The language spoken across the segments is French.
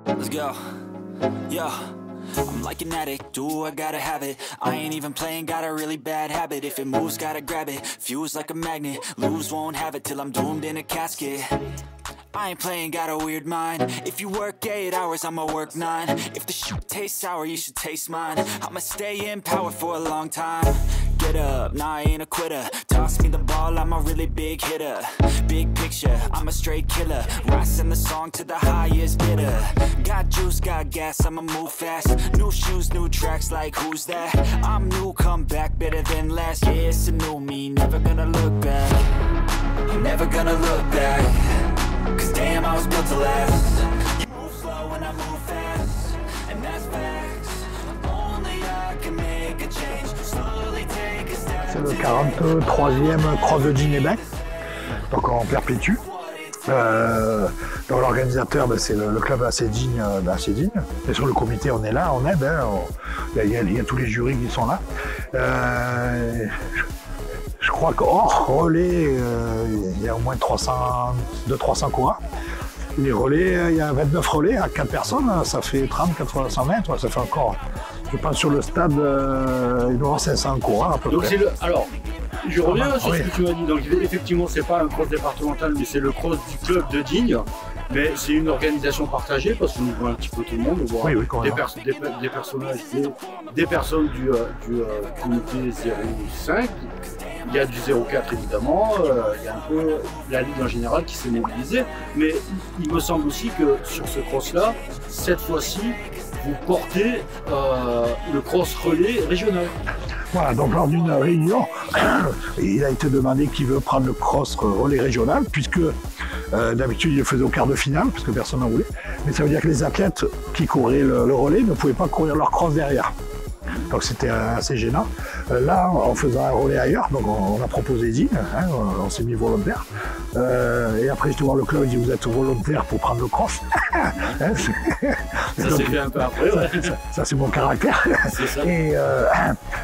Let's go. Yo. I'm like an addict, do I gotta have it. I ain't even playing, got a really bad habit. If it moves, gotta grab it, fuse like a magnet. Lose, won't have it till I'm doomed in a casket. I ain't playing, got a weird mind. If you work 8 hours, I'ma work 9. If the shit tastes sour, you should taste mine. I'ma stay in power for a long time. Get up, nah, I ain't a quitter. Toss me the ball, I'm a really big hitter. Big picture, I'm a straight killer. Rising the song to the highest bidder. Got juice, got gas, I'ma move fast. New shoes, new tracks, like who's that? I'm new, come back, better than last. Yeah, it's a new me, never gonna look back. I'm never gonna look back. Cause damn, I was built to last. You move slow and I move fast, and that's facts. Only I can make a change. Slowly take a step. C'est le 43e Cross de Digne-et-Bec, donc en perpétue. Donc l'organisateur, c'est le club assez digne. Et sur le comité, on est là, on aide. Il y a tous les jurys qui sont là. Je crois qu'hors relais, il y a au moins 200-300 coureurs. Les relais, il y a 29 relais à 4 personnes, ça fait 30-400 mètres, ça fait encore, je pense sur le stade, il doit y avoir 500 coureurs à peu près. Alors, je reviens sur ce que tu m'as dit, donc effectivement c'est pas un cross départemental, mais c'est le cross du club de Digne. Mais c'est une organisation partagée parce qu'on voit un petit peu tout le monde, on voit des personnages, des personnes du comité 05, il y a du 04 évidemment, il y a un peu la Ligue en général qui s'est mobilisée, mais il me semble aussi que sur ce cross-là, cette fois-ci, vous portez le cross relais régional. Voilà, donc lors d'une réunion, il a été demandé qui veut prendre le cross relais régional, puisque d'habitude il le faisait au quart de finale, parce que personne n'en voulait. Mais ça veut dire que les athlètes qui couraient le relais ne pouvaient pas courir leur cross derrière. Donc c'était assez gênant. Là, en faisant un relais ailleurs, donc on a proposé Digne, on s'est mis volontaire. Et après, je vais voir le club, il dit vous êtes volontaire pour prendre le cross. Ça s'est fait un peu après, ouais. Ça c'est mon caractère. Ça. Et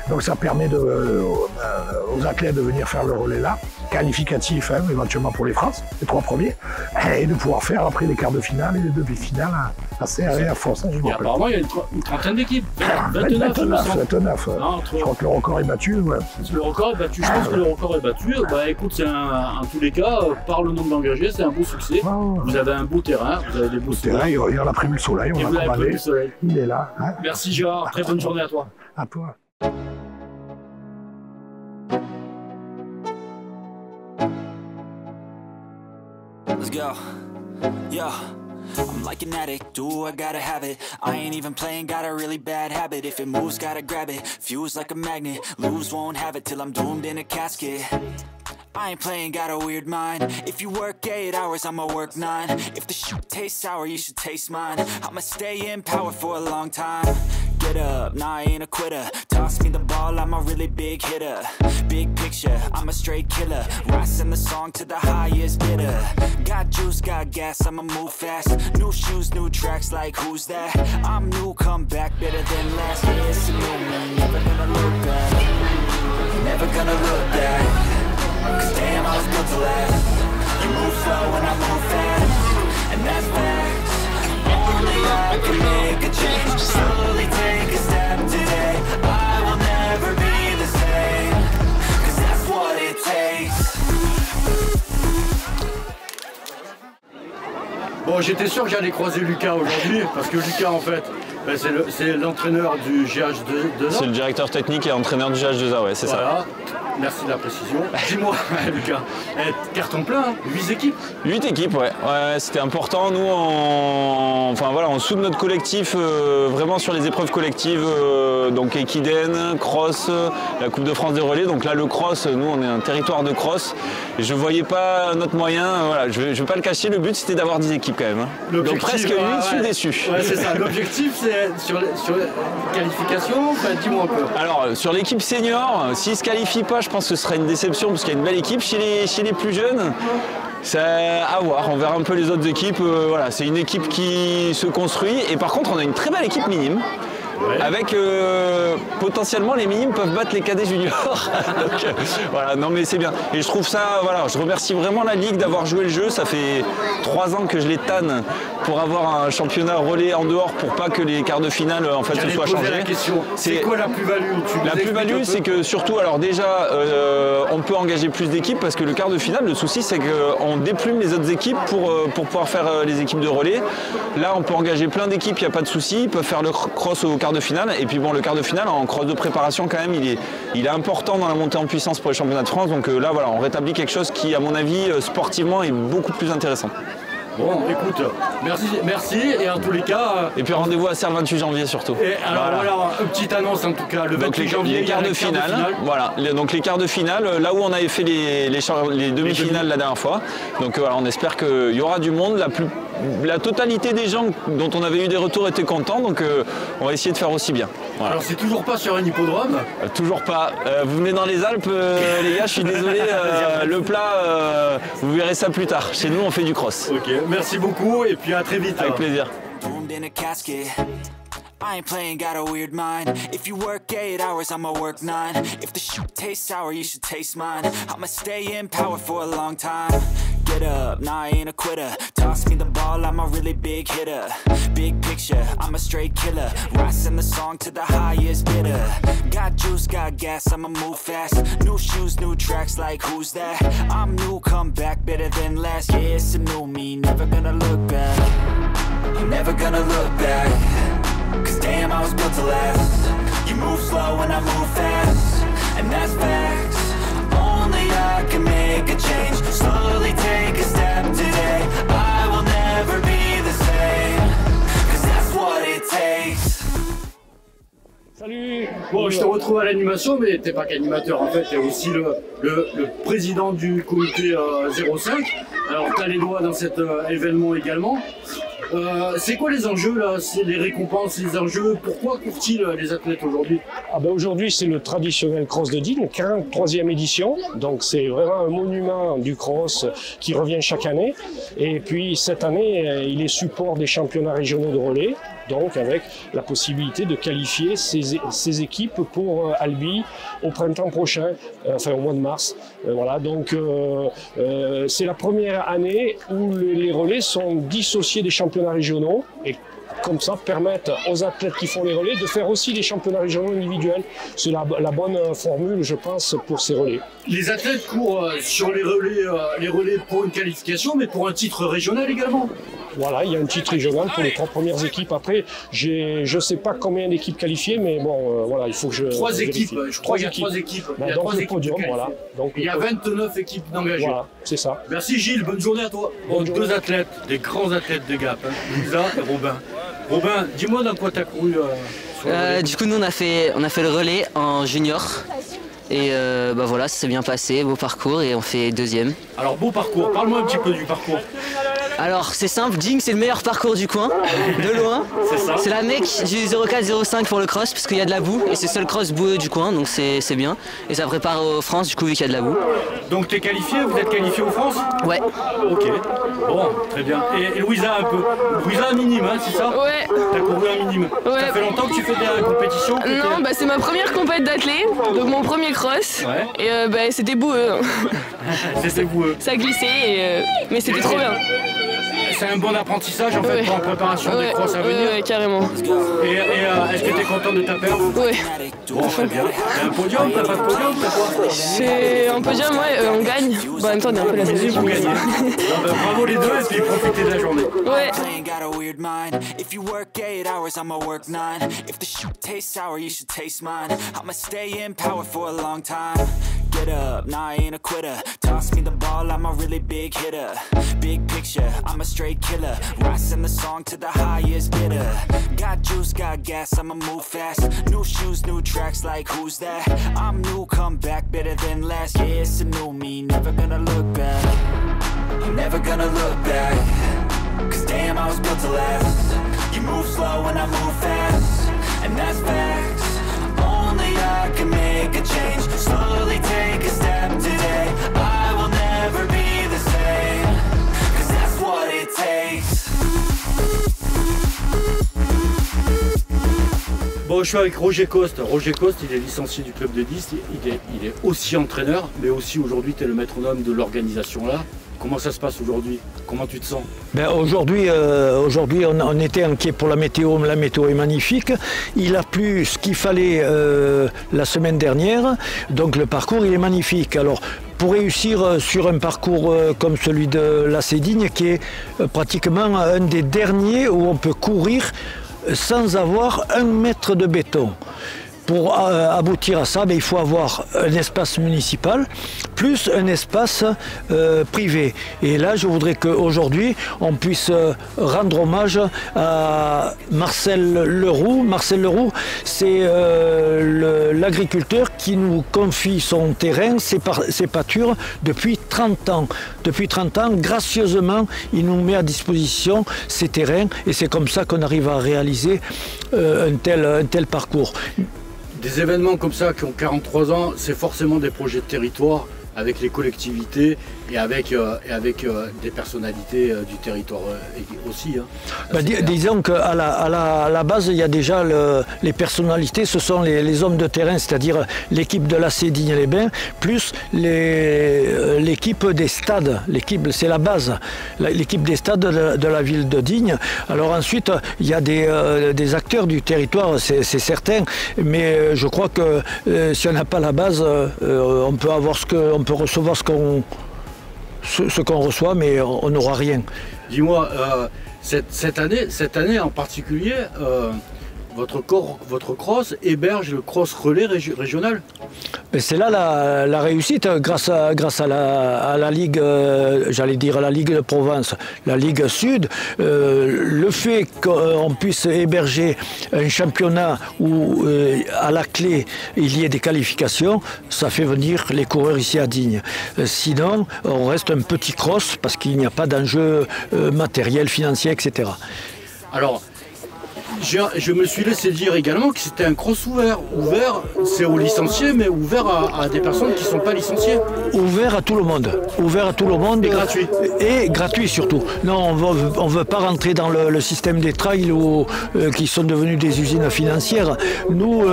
donc ça permet aux athlètes de venir faire le relais là, qualificatif éventuellement pour les France, les 3 premiers, et de pouvoir faire après les quarts de finale et les demi-finales assez à force. Apparemment, il y a une trentaine d'équipes. 29. Je crois que le record est battu. Ouais. Le record est battu, je pense que le record est battu. Bah écoute, en tous les cas, par le nombre d'engagés, c'est un beau succès. Vous avez un beau terrain, vous avez des beaux terrains. Et on a prévu le soleil, on a commandé. Il est là. Hein. Merci Gérard, très bonne journée à toi. À toi. Let's go. Yo. I'm like an addict, do I gotta have it. I ain't even playing, got a really bad habit. If it moves, gotta grab it, fuse like a magnet. Lose, won't have it till I'm doomed in a casket. I ain't playing, got a weird mind. If you work 8 hours, I'ma work 9. If the shit tastes sour, you should taste mine. I'ma stay in power for a long time. Get up, nah, I ain't a quitter. Toss me the ball, I'm a really big hitter. Big picture, I'm a straight killer. Rising the song to the highest bidder. Got juice, got gas, I'ma move fast. New shoes, new tracks, like who's that? I'm new, come back, better than last. Yeah, it's a new me, never gonna look back. Never gonna look back. Cause damn, I was built to last. You move slow and I move fast, and that's facts. Only I can make a change. Slowly take a step today. I will never be the same. Cause that's what it takes. Bon, j'étais sûr que j'allais croiser Lucas aujourd'hui, parce que Lucas en fait, c'est l'entraîneur du GH2A. C'est le directeur technique et entraîneur du GH2A, ouais, c'est ça. Merci de la précision. Dis-moi, Lucas, carton plein, hein, 8 équipes 8 équipes, ouais. C'était important. Nous, on soude notre collectif vraiment sur les épreuves collectives, donc Equiden, cross, la Coupe de France des relais. Donc là, le cross, nous, on est un territoire de cross. Et je ne voyais pas notre moyen, je ne vais pas le cacher, le but c'était d'avoir 10 équipes quand même. Hein. Donc presque 8, je suis déçu. Ouais, c'est ça. L'objectif, c'est sur la qualification, dis-moi un peu. Alors, sur l'équipe senior, s'ils ne se qualifient pas, je pense que ce serait une déception parce qu'il y a une belle équipe. Chez les plus jeunes, c'est à voir. On verra un peu les autres équipes. C'est une équipe qui se construit. Et par contre, on a une très belle équipe minime. avec potentiellement les minimes peuvent battre les cadets juniors. Donc, voilà, non mais c'est bien. Et je trouve ça, voilà, je remercie vraiment la Ligue d'avoir joué le jeu. Ça fait 3 ans que je les tanne pour avoir un championnat relais en dehors pour pas que les quarts de finale en fait se soient changés. C'est quoi la plus-value? La plus-value, c'est que surtout, alors déjà, on peut engager plus d'équipes parce que le quart de finale, le souci c'est qu'on déplume les autres équipes pour pouvoir faire les équipes de relais. Là, on peut engager plein d'équipes, il n'y a pas de souci, ils peuvent faire le cross au quart de finale. Et puis bon, le quart de finale, en cross de préparation quand même, il est important dans la montée en puissance pour les championnats de France. Donc là, voilà, on rétablit quelque chose qui, à mon avis, sportivement, est beaucoup plus intéressant. Bon, écoute, merci et en tous les cas... Et puis rendez-vous à Serres le 28 janvier surtout. Et alors voilà, une petite annonce en tout cas, le 28 janvier, les quarts de finale. Voilà, donc les quarts de finale, là où on avait fait les demi-finales la dernière fois. Donc voilà, on espère qu'il y aura du monde. La totalité des gens dont on avait eu des retours étaient contents, donc on va essayer de faire aussi bien. Voilà. Alors c'est toujours pas sur un hippodrome? Toujours pas. Vous venez dans les Alpes, les gars, je suis désolé, le plat, vous verrez ça plus tard. Chez nous, on fait du cross. Ok, merci beaucoup et puis à très vite. Avec plaisir. I ain't playing, got a weird mind. If you work 8 hours, I'ma work 9. If the shoot tastes sour, you should taste mine. I'ma stay in power for a long time. Get up, nah, I ain't a quitter. Toss me the ball, I'm a really big hitter. Big picture, I'm a straight killer. Rising the song to the highest bidder. Got juice, got gas, I'ma move fast. New shoes, new tracks, like who's that? I'm new, come back, better than last. Yeah, it's a new me, never gonna look back. I'm never gonna look back. Cause damn, I was built to last. You move slow and I move fast, and that's facts. Only I can make a change. Slowly take a step today. I will never be the same. Cause that's what it takes. Salut. Bon, je te retrouve à l'animation, mais t'es pas qu'animateur en fait, t'es aussi le président du comité 05. Alors t'as les doigts dans cet événement également. C'est quoi les enjeux là? C'est les récompenses, les enjeux? Pourquoi courent-ils les athlètes aujourd'hui? Aujourd'hui c'est le traditionnel cross de Digne, 43e édition, donc c'est vraiment un monument du cross qui revient chaque année. Et puis cette année il est support des championnats régionaux de relais, donc avec la possibilité de qualifier ces équipes pour Albi au printemps prochain, enfin au mois de mars. Voilà, donc c'est la première année où les relais sont dissociés des championnats régionaux et comme ça permettent aux athlètes qui font les relais de faire aussi les championnats régionaux individuels. C'est la bonne formule, je pense, pour ces relais. Les athlètes courent sur les relais pour une qualification, mais pour un titre régional également. Voilà, il y a un titre régional pour les 3 premières équipes. Après, je ne sais pas combien d'équipes qualifiées, mais bon, voilà, il faut que je 3 équipes, je crois qu'il y a 3 équipes. Ben, il y a donc 3 le podium, voilà. Donc, il y a 29 équipes d'engagés. Voilà, c'est ça. Merci Gilles, bonne journée à toi. Bon, 2 athlètes, des grands athlètes de Gap, Lisa et Robin. Robin, dis-moi dans quoi tu as couru sur le relais. Du coup, nous on a fait le relais en junior. Et bah voilà, ça s'est bien passé, beau parcours et on fait 2e. Alors beau parcours, parle-moi un petit peu du parcours. Alors c'est simple, Digne c'est le meilleur parcours du coin, de loin. C'est la mec du 04-05 pour le cross parce qu'il y a de la boue et c'est le seul cross boueux du coin, donc c'est bien. Et ça prépare aux France du coup vu qu'il y a de la boue. Donc t'es qualifié, vous êtes qualifié aux France? Ouais. Ok, bon, très bien. Et Louisa un peu. Louisa un minime, hein, c'est ça? Ouais. T'as couru un minime. Ouais. Ça fait longtemps que tu fais des compétitions? Non, bah c'est ma première compète d'athlète, donc mon premier cross. Ouais. Et bah c'était boueux. C'était boueux. Ça glissait, mais c'était trop bien. C'est un bon apprentissage en fait pour en préparation des crosses à venir. Ouais, carrément. Et est-ce que tu es content de ta perf? Ouais. Bon, très bien. T'as un podium? T'as pas de podium? T'as quoi? C'est un podium, ouais, on gagne. Bon, en même temps, on est un peu la saison. Vous gagnez. Bravo les deux et puis profitez de la journée. Ouais. If you work 8 hours, I'ma work 9. If the shoot tastes sour, you should taste mine. I'ma stay in power for a long time. Get up, nah, I ain't a quitter. Toss me the ball, I'm a really big hitter. Big picture, I'm a straight killer. Rising the song to the highest bidder. Got juice, got gas, I'ma move fast. New shoes, new tracks, like who's that? I'm new, come back, better than last. Yeah, it's a new me, never gonna look back. I'm never gonna look back. Cause damn, I was built to last. You move slow and I move fast, and that's facts. Only I can make a change. Slowly take a step today. I will never be the same. Cause that's what it takes. Bon, je suis avec Roger Coste. Roger Coste, il est licencié du club de 10, il est aussi entraîneur, mais aussi aujourd'hui, tu es le métronome de l'organisation là. Comment ça se passe aujourd'hui? Comment tu te sens? Aujourd'hui, on était inquiet pour la météo. La météo est magnifique. Il a plu ce qu'il fallait la semaine dernière. Donc le parcours, il est magnifique. Alors, pour réussir sur un parcours comme celui de la Cédigne, qui est pratiquement un des derniers où on peut courir sans avoir 1 mètre de béton. Pour aboutir à ça, il faut avoir un espace municipal plus un espace privé. Et là, je voudrais qu'aujourd'hui, on puisse rendre hommage à Marcel Leroux. Marcel Leroux, c'est l'agriculteur qui nous confie son terrain, ses pâtures, depuis 30 ans. Depuis 30 ans, gracieusement, il nous met à disposition ces terrains et c'est comme ça qu'on arrive à réaliser un tel parcours. Des événements comme ça qui ont 43 ans, c'est forcément des projets de territoire avec les collectivités et avec des personnalités du territoire aussi. Hein. Disons qu'à la base, il y a déjà les personnalités, ce sont les hommes de terrain, c'est-à-dire l'équipe de l'AC Digne-les-Bains, plus l'équipe des stades. L'équipe, c'est la base, l'équipe des stades de la ville de Digne. Alors ensuite, il y a des acteurs du territoire, c'est certain, mais je crois que si on n'a pas la base, on peut avoir on peut recevoir ce qu'on reçoit, mais on n'aura rien. Dis-moi, cette année en particulier, votre cross héberge le cross relais régional. C'est là la réussite grâce à la Ligue, j'allais dire la Ligue de Provence, la Ligue Sud. Le fait qu'on puisse héberger un championnat où à la clé il y ait des qualifications, ça fait venir les coureurs ici à Digne. Sinon, on reste un petit cross parce qu'il n'y a pas d'enjeu matériel, financier, etc. Alors, je me suis laissé dire également que c'était un cross ouvert. Ouvert, c'est aux licenciés, mais ouvert à des personnes qui ne sont pas licenciées. Ouvert à tout le monde. Ouvert à tout le monde. Et gratuit. Et gratuit surtout. Non, on ne veut pas rentrer dans le système des trails qui sont devenus des usines financières. Nous,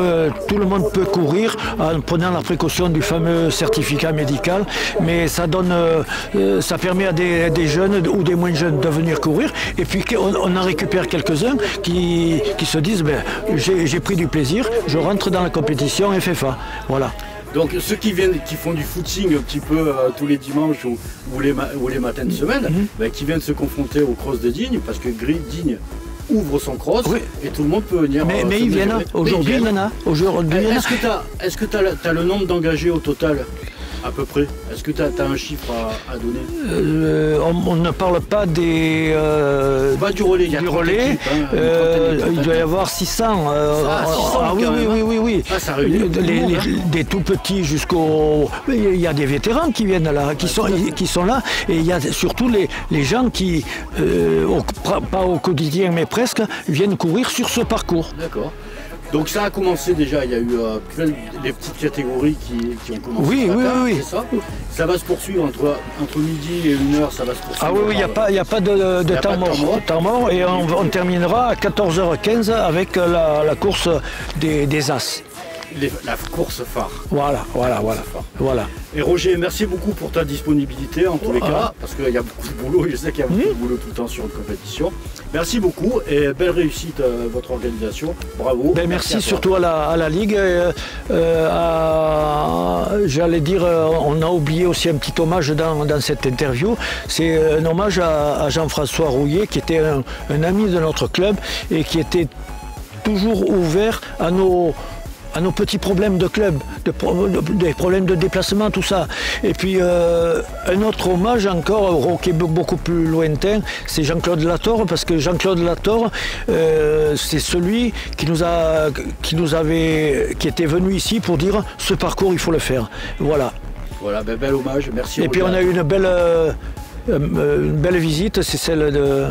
tout le monde peut courir en prenant la précaution du fameux certificat médical, mais ça permet à des jeunes ou des moins jeunes de venir courir. Et puis on en récupère quelques-uns qui se disent j'ai pris du plaisir, je rentre dans la compétition FFA. Voilà. Donc ceux qui font du footing un petit peu tous les dimanches ou les matins de semaine, qui viennent se confronter au cross de Digne, parce que Digne ouvre son cross, oui, et tout le monde peut venir. Mais ils viennent, aujourd'hui il y en a. Est-ce que tu as le nombre d'engagés au total? À peu près. Est-ce que tu as un chiffre à donner? On ne parle pas des... du relais. Il y a du relais. Équipes, hein, il doit y avoir 600. 600 oui. Ah, ça réunit des tout petits jusqu'au... Il y a des vétérans qui viennent là, qui sont là. Et il y a surtout les gens qui, pas au quotidien, mais presque, viennent courir sur ce parcours. D'accord. Donc ça a commencé déjà, il y a eu les petites catégories qui ont commencé. Oui. C'est ça. Ça va se poursuivre entre midi et 1h, ça va se poursuivre. Ah oui, il n'y a pas de temps mort. Et on terminera à 14h15 avec la course des As. La course phare. Voilà. Et Roger, merci beaucoup pour ta disponibilité en tous les cas, parce qu'il y a beaucoup de boulot, je sais qu'il y a beaucoup de boulot tout le temps sur une compétition. Merci beaucoup et belle réussite à votre organisation. Bravo. Merci surtout à la Ligue. J'allais dire, on a oublié aussi un petit hommage dans cette interview. C'est un hommage à Jean-François Rouillet, qui était un ami de notre club et qui était toujours ouvert à nos petits problèmes de club, des problèmes de déplacement, tout ça. Et puis un autre hommage encore, qui est beaucoup plus lointain, c'est Jean-Claude Latorre, parce que Jean-Claude Latorre, c'est celui qui était venu ici pour dire ce parcours il faut le faire. Voilà. Voilà, bel hommage, merci. Et puis on a eu une belle visite, c'est celle de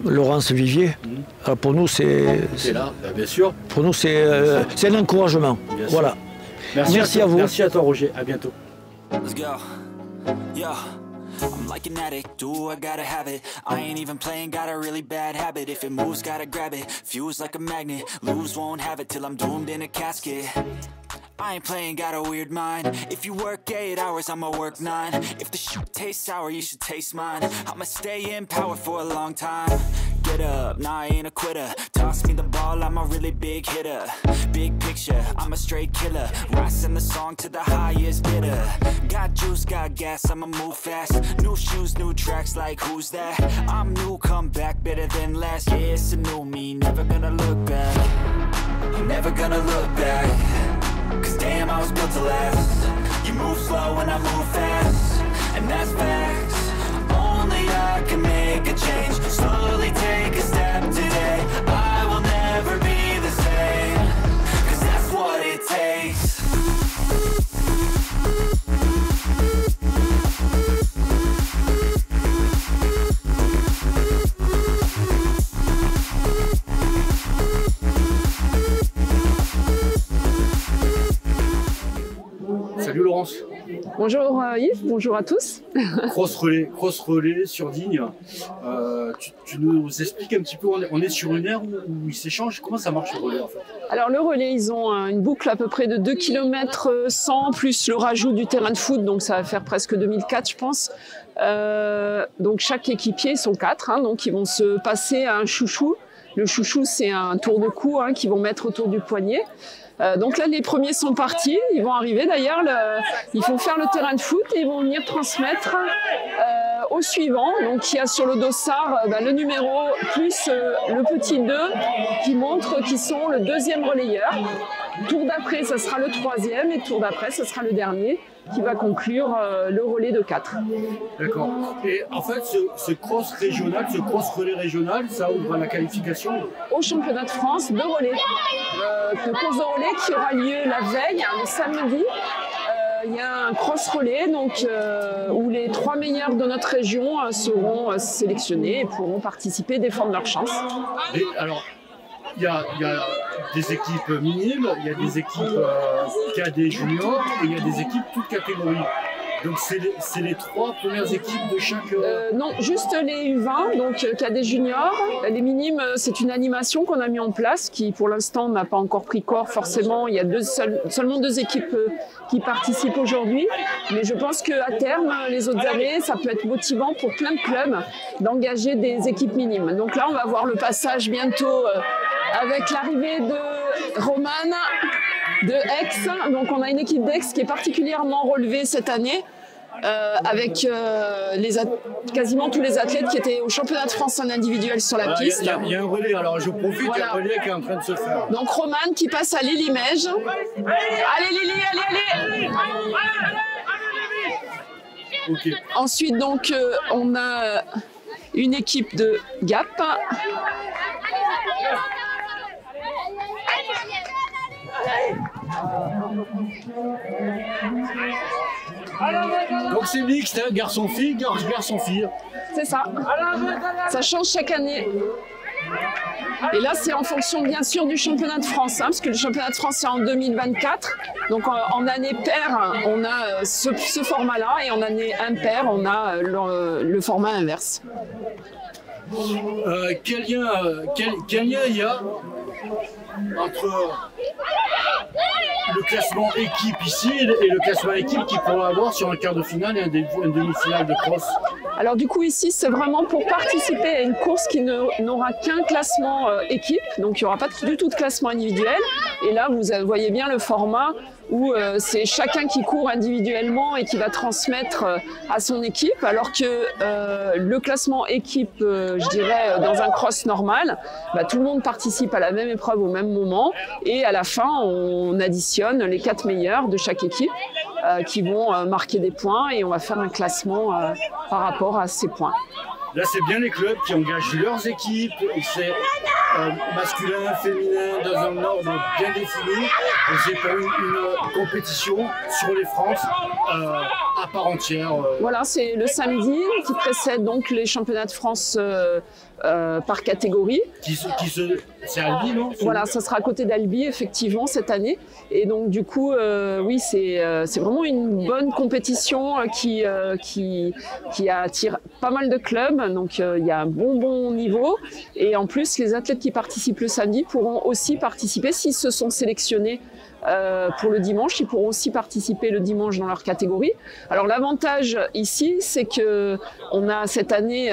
Laurence Vivier. Alors pour nous c'est là, bien sûr. Pour nous c'est un encouragement. Voilà. Merci à vous. Merci à toi Roger, à bientôt. Let's go. Yeah. I'm like an addict, do I gotta have it. I ain't even playing, got a really bad habit. If it moves, gotta grab it, fuse like a magnet. Lose, won't have it till I'm doomed in a casket. I ain't playing, got a weird mind. If you work 8 hours, I'ma work 9. If the shit tastes sour, you should taste mine. I'ma stay in power for a long time. Get up, nah, I ain't a quitter. Toss me the ball, I'm a really big hitter. Big picture, I'm a straight killer. Rising the song to the highest bidder. Got juice, got gas, I'ma move fast. New shoes, new tracks, like who's that? I'm new, come back, better than last. Yeah, it's a new me, never gonna look back. I'm never gonna look back. Cause damn, I was built to last. You move slow and I move fast, and that's facts. Only I can make a change. Slowly take a step today. I will never be the same. Cause that's what it takes. Salut Laurence. Bonjour Yves, bonjour à tous. Cross relais sur Digne. Tu nous expliques un petit peu, on est sur une aire où ils s'échangent. Comment ça marche le relais en fait? Alors le relais, ils ont une boucle à peu près de 2 km 100 plus le rajout du terrain de foot, donc ça va faire presque 2004 je pense. Donc chaque équipier, ils sont 4, hein, donc ils vont se passer à un chouchou. Le chouchou, c'est un tour de cou hein, qu'ils vont mettre autour du poignet. Donc là, les premiers sont partis. Ils vont arriver d'ailleurs. Ils vont faire le terrain de foot et ils vont venir transmettre au suivant. Donc il y a sur le dossard le numéro plus le petit 2 qui montre qu'ils sont le 2e relayeur. Tour d'après, ça sera le 3e et tour d'après, ça sera le dernier qui va conclure le relais de 4. D'accord. Et en fait, ce cross régional, ce cross relais régional, ça ouvre la qualification au championnat de France de relais. De course de relais qui aura lieu la veille, le samedi. Il y a un cross relais donc, où les 3 meilleurs de notre région seront sélectionnés et pourront participer et défendre leur chance. Et alors, il y a des équipes minimes, il y a des équipes cadets juniors et il y a des équipes toutes catégories. Donc c'est les 3 premières équipes de chaque... Non, juste les U20, donc cadets juniors. Les minimes, c'est une animation qu'on a mis en place qui pour l'instant n'a pas encore pris corps. Forcément, il y a seulement 2 équipes qui participent aujourd'hui. Mais je pense qu'à terme, les autres années, ça peut être motivant pour plein de clubs d'engager des équipes minimes. Donc là, on va voir le passage bientôt avec l'arrivée de Romane de Aix. Donc on a une équipe d'Aix qui est particulièrement relevée cette année avec quasiment tous les athlètes qui étaient au championnat de France en individuel sur la piste. Il y a un relais, alors je profite, voilà. Il y a un relais qui est en train de se faire. Donc Romane qui passe à Lily Mège. Allez Lily, allez. Okay. Ensuite donc on a une équipe de Gap. Donc c'est mixte, hein, garçon-fille, garçon-fille. C'est ça. Ça change chaque année. Et là, c'est en fonction bien sûr du championnat de France, hein, parce que le championnat de France c'est en 2024. Donc en année paire, on a ce format-là, et en année impaire, on a le format inverse. Quel lien il y a entre le classement équipe ici et le classement équipe qu'il pourra avoir sur un quart de finale et un demi-finale de cross? Alors du coup ici c'est vraiment pour participer à une course qui n'aura qu'un classement équipe, donc il n'y aura pas du tout de classement individuel. Et là vous voyez bien le format où c'est chacun qui court individuellement et qui va transmettre à son équipe, alors que le classement équipe, je dirais, dans un cross normal, tout le monde participe à la même épreuve au même moment, et à la fin on additionne les 4 meilleurs de chaque équipe qui vont marquer des points, et on va faire un classement par rapport à ces points. Là, c'est bien les clubs qui engagent leurs équipes, c'est masculin, féminin, dans un ordre bien défini. Et c'est pour une compétition sur les France à part entière. Voilà, c'est le samedi qui précède donc les championnats de France par catégorie. Qui se C'est Albi, non? Voilà, ça sera à côté d'Albi, effectivement, cette année. Et donc, du coup, oui, c'est vraiment une bonne compétition qui attire pas mal de clubs. Donc, il y a un bon niveau. Et en plus, les athlètes qui participent le samedi pourront aussi participer s'ils se sont sélectionnés pour le dimanche. Ils pourront aussi participer le dimanche dans leur catégorie. Alors l'avantage ici, c'est que on a cette année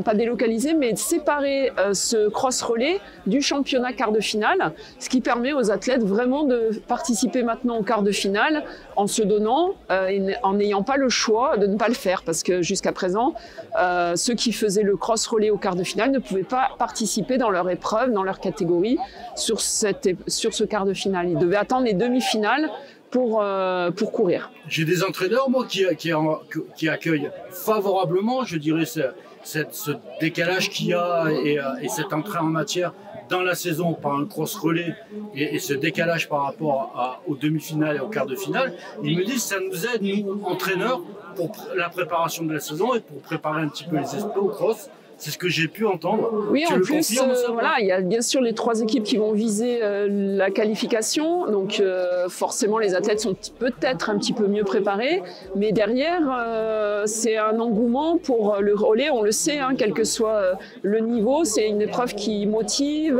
pas délocalisé, mais séparé ce cross-relais du championnat quart de finale, ce qui permet aux athlètes vraiment de participer maintenant au quart de finale en se donnant et en n'ayant pas le choix de ne pas le faire, parce que jusqu'à présent, ceux qui faisaient le cross-relais au quart de finale ne pouvaient pas participer dans leur épreuve, dans leur catégorie, sur ce quart de finale. Ils devaient attendre les demi-finales pour courir. J'ai des entraîneurs, moi, qui accueillent favorablement, je dirais, ce décalage qu'il y a et cette entrée en matière dans la saison par un cross-relais et ce décalage par rapport aux demi-finales et aux quarts de finale. Ils me disent que ça nous aide, nous, entraîneurs, pour la préparation de la saison et pour préparer un petit peu les esprits au cross. C'est ce que j'ai pu entendre. Oui, en plus, voilà, il y a bien sûr les 3 équipes qui vont viser la qualification. Donc, forcément, les athlètes sont peut-être un petit peu mieux préparés. Mais derrière, c'est un engouement pour le relais. On le sait, hein, quel que soit le niveau, c'est une épreuve qui motive.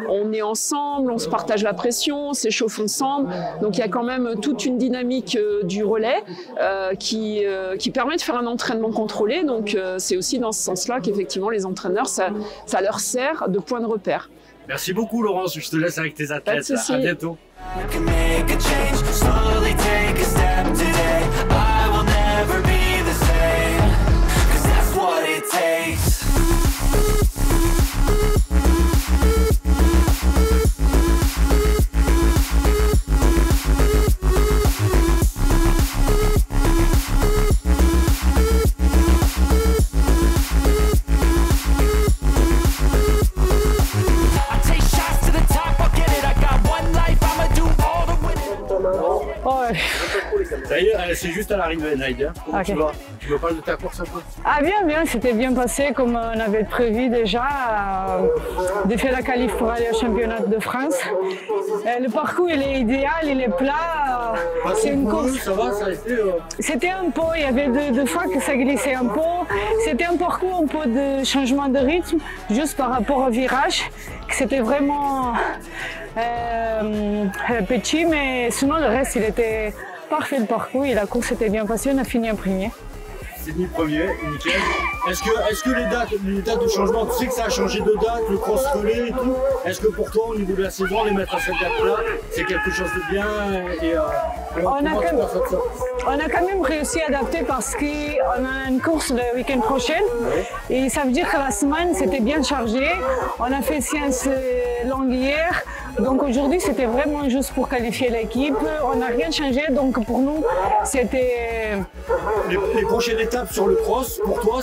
On est ensemble, on se partage la pression, on s'échauffe ensemble. Donc, il y a quand même toute une dynamique du relais qui permet de faire un entraînement contrôlé. Donc, c'est aussi dans ce sens-là qu'effectivement, les entraîneurs, ça leur sert de point de repère. Merci beaucoup, Laurence. Je te laisse avec tes athlètes. À bientôt. Ça y est, c'est juste à l'arrivée, Naïda. Comment tu vas? Tu veux parler de ta course un peu? Ah bien, c'était bien passé comme on avait prévu déjà, de faire la qualif pour aller au championnat de France. Le parcours il est idéal, il est plat. C'est une course. Ça va, ça a été. C'était un peu, il y avait deux fois que ça glissait un peu. C'était un parcours un peu de changement de rythme, juste par rapport au virage. C'était vraiment petit, mais sinon le reste il était parfait le parcours et la course était bien passée, on a fini en premier. Fini premier, nickel. Est-ce que les dates de changement, tu sais que ça a changé de date, le cross-relais et tout. Est-ce que pour toi, au niveau de la saison, les mettre à cette date-là, c'est quelque chose de bien on a quand même réussi à adapter parce qu'on a une course le week-end prochain. Ouais. Et ça veut dire que la semaine, c'était bien chargé. On a fait séance longue hier. Donc aujourd'hui, c'était vraiment juste pour qualifier l'équipe. On n'a rien changé, donc pour nous, c'était... Les prochaines étapes sur le cross, pour toi,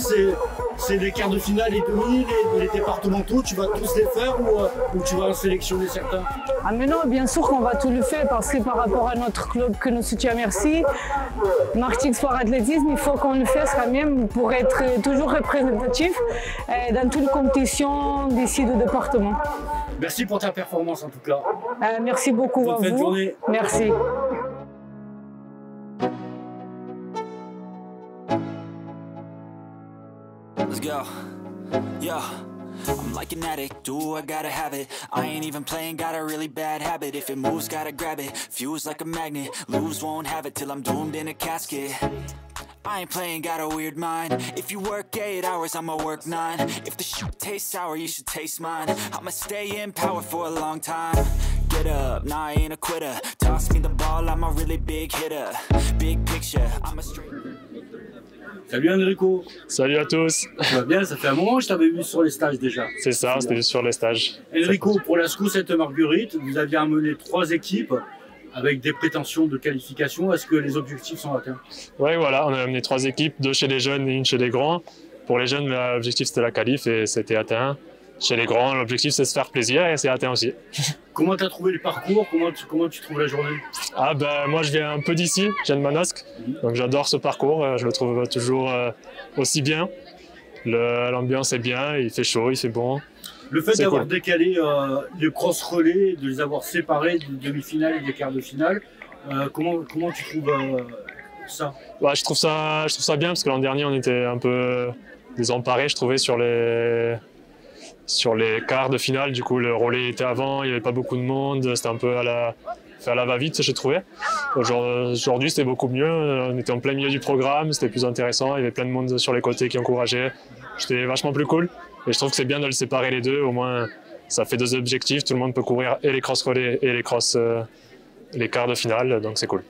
c'est les quarts de finale, les demi, les départementaux. Tu vas tous les faire ou tu vas en sélectionner certains? Ah mais non, bien sûr qu'on va tout le faire parce que par rapport à notre club que nous soutient, merci, Martigues Sport Athlétisme, il faut qu'on le fasse quand même pour être toujours représentatif dans toutes les compétitions d'ici du département. Merci pour ta performance en tout cas. Merci beaucoup à vous. Bonne journée. Merci. Let's go. Yeah. I'm like an addict, do I gotta have it. I ain't even playing, got a really bad habit. If it moves, gotta grab it, fuse like a magnet. Lose, won't have it till I'm doomed in a casket. I ain't playing, got a weird mind. If you work 8 hours, I'ma work 9. If the shoot tastes sour, you should taste mine. I'ma stay in power for a long time. Get up, nah, I ain't a quitter. Toss me the ball, I'm a really big hitter. Big picture, I'm a straight... Salut Enrico. Salut à tous. Ça va bien, ça fait un moment que je t'avais vu sur les stages déjà. C'est ça, c'était juste sur les stages. Enrico, pour la SCO Sainte-Marguerite, vous aviez amené 3 équipes avec des prétentions de qualification. Est-ce que les objectifs sont atteints? Oui, voilà, on a amené 3 équipes, 2 chez les jeunes et 1 chez les grands. Pour les jeunes, l'objectif c'était la qualif et c'était atteint. Chez les grands, l'objectif c'est de se faire plaisir et c'est atteint aussi. Comment tu as trouvé le parcours? Comment tu trouves la journée? Ah ben moi je viens un peu d'ici, je viens de Manosque, donc j'adore ce parcours, je le trouve toujours aussi bien. L'ambiance est bien, il fait chaud, il fait bon. Le fait d'avoir décalé le cross relais, de les avoir séparés des demi-finales et des quarts de finale, comment tu trouves ça? Bah, je trouve ça bien parce que l'an dernier on était un peu désemparés, je trouvais, sur les quarts de finale. Du coup le relais était avant, il n'y avait pas beaucoup de monde, c'était un peu à la va-vite, j'ai trouvé. Aujourd'hui c'était beaucoup mieux, on était en plein milieu du programme, c'était plus intéressant, il y avait plein de monde sur les côtés qui encourageait, c'était vachement plus cool. Et je trouve que c'est bien de le séparer les deux, au moins ça fait 2 objectifs, tout le monde peut courir et les cross relais et les quarts de finale, donc c'est cool.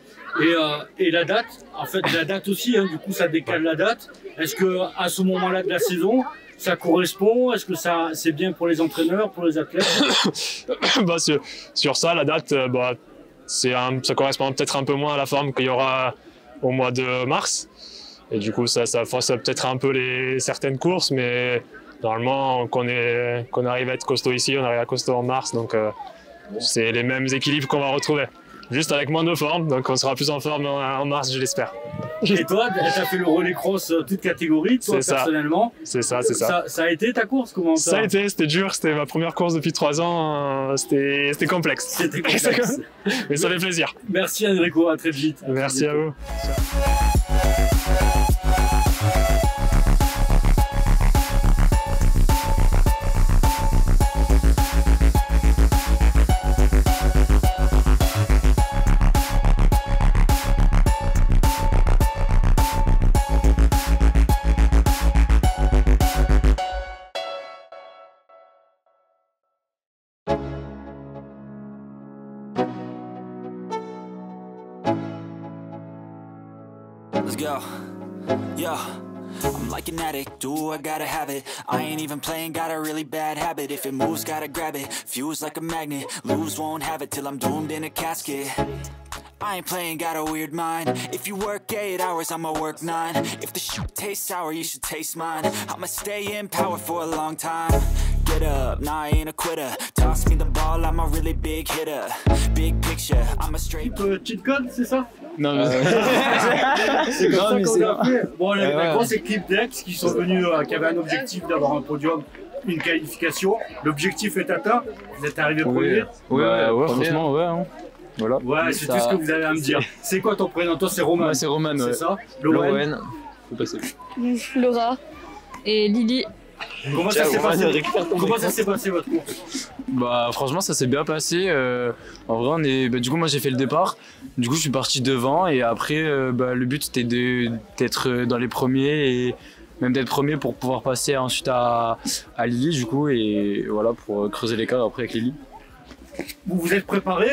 Et la date, en fait la date aussi, hein, du coup ça décale la date. Est-ce qu'à ce moment-là de la saison, ça correspond? Est-ce que c'est bien pour les entraîneurs, pour les athlètes? Bah, sur ça, la date, ça correspond peut-être un peu moins à la forme qu'il y aura au mois de mars. Et du coup, ça force peut-être un peu certaines courses, mais normalement, qu'on arrive à être costaud ici, on arrive à être costaud en mars, donc c'est les mêmes équilibres qu'on va retrouver. Juste avec moins de forme, donc on sera plus en forme en mars, je l'espère. Et toi, tu as fait le relais cross toute catégorie, toi personnellement. C'est ça. Ça a été ta course, comment ça? Ça a été, c'était dur, c'était ma première course depuis 3 ans, c'était complexe. C'était complexe. Mais ça fait plaisir. Merci Enrico, à très vite. Merci à vous. Let's go. Yo, I'm like an addict, do I gotta have it. I ain't even playing, got a really bad habit. If it moves, gotta grab it, fuse like a magnet. Lose, won't have it till I'm doomed in a casket. I ain't playing, got a weird mind. If you work 8 hours, I'ma work 9. If the shit tastes sour, you should taste mine. I'ma stay in power for a long time. Get up, nah, I ain't a quitter. Toss me the ball, I'm a really big hitter. Big picture, I'm a straight... Cheat code, c'est ça? Non, mais... c'est comme ça qu'on a fait. Bon, la grosse équipe d'Aix qui sont venus, qui avaient un objectif d'avoir un podium, une qualification. L'objectif est atteint. Vous êtes arrivé premier. Ouais, franchement, ouais. Hein. Voilà. Ouais, c'est tout ce que vous avez à me dire. C'est quoi ton prénom? Toi, c'est Roman. Ouais, c'est Roman, ouais. C'est ça? Lowen. Faut passer. Laura et Lily. Comment ça s'est passé votre course? Bah franchement ça s'est bien passé. En vrai du coup moi j'ai fait le départ. Du coup je suis parti devant et après le but c'était d'être dans les premiers et même d'être premier pour pouvoir passer ensuite à Lily du coup et voilà pour creuser l'écart après avec Lily. Vous vous êtes préparé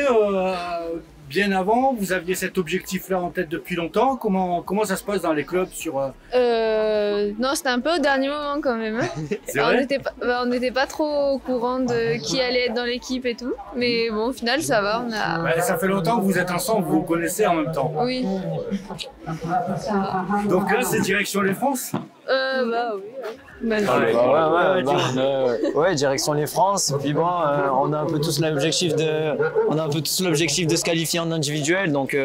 bien avant? Vous aviez cet objectif-là en tête depuis longtemps? Comment ça se passe dans les clubs sur... Non, c'était un peu au dernier moment quand même. On n'était pas trop au courant de qui allait être dans l'équipe et tout. Mais bon, au final, ça va. Ça fait longtemps que vous êtes ensemble, vous vous connaissez en même temps. Oui. Donc là, c'est direction les France? Bah oui. Ouais, direction les France. Puis bon, on a un peu tous l'objectif de se qualifier en individuel, donc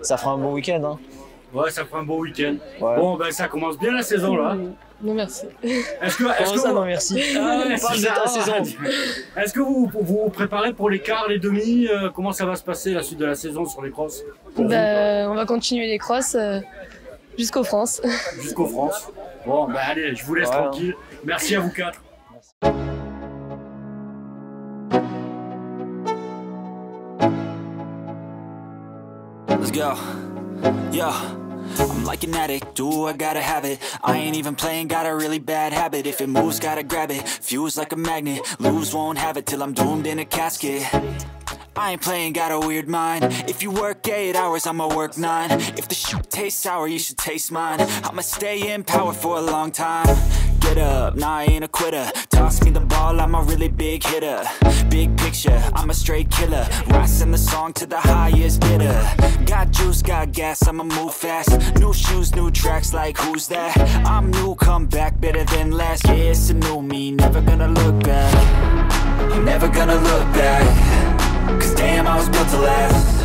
ça fera un bon week-end. Hein. Ouais, ça fera un bon week-end. Ouais. Bon, ben ça commence bien la saison là. Non merci. Non merci. Est-ce que vous vous préparez pour les quarts, les demi? Comment ça va se passer la suite de la saison sur les crosses? On va continuer les crosses jusqu'aux France. Jusqu'aux France. Bon, ben allez, je vous laisse tranquille. Merci à vous 4. Let's go. Yo, I'm like an addict, do I gotta have it. I ain't even playing, got a really bad habit. If it moves, gotta grab it, fuse like a magnet. Lose, won't have it till I'm doomed in a casket. I ain't playing, got a weird mind. If you work 8 hours, I'ma work 9. If the shit tastes sour, you should taste mine. I'ma stay in power for a long time. Get up, nah, I ain't a quitter. Toss me the ball, I'm a really big hitter. Big picture, I'm a straight killer. Rising the song to the highest bidder. Got juice, got gas, I'ma move fast. New shoes, new tracks, like who's that? I'm new, come back, better than last. Yeah, it's a new me, never gonna look back. I'm never gonna look back. Cause damn, I was built to last.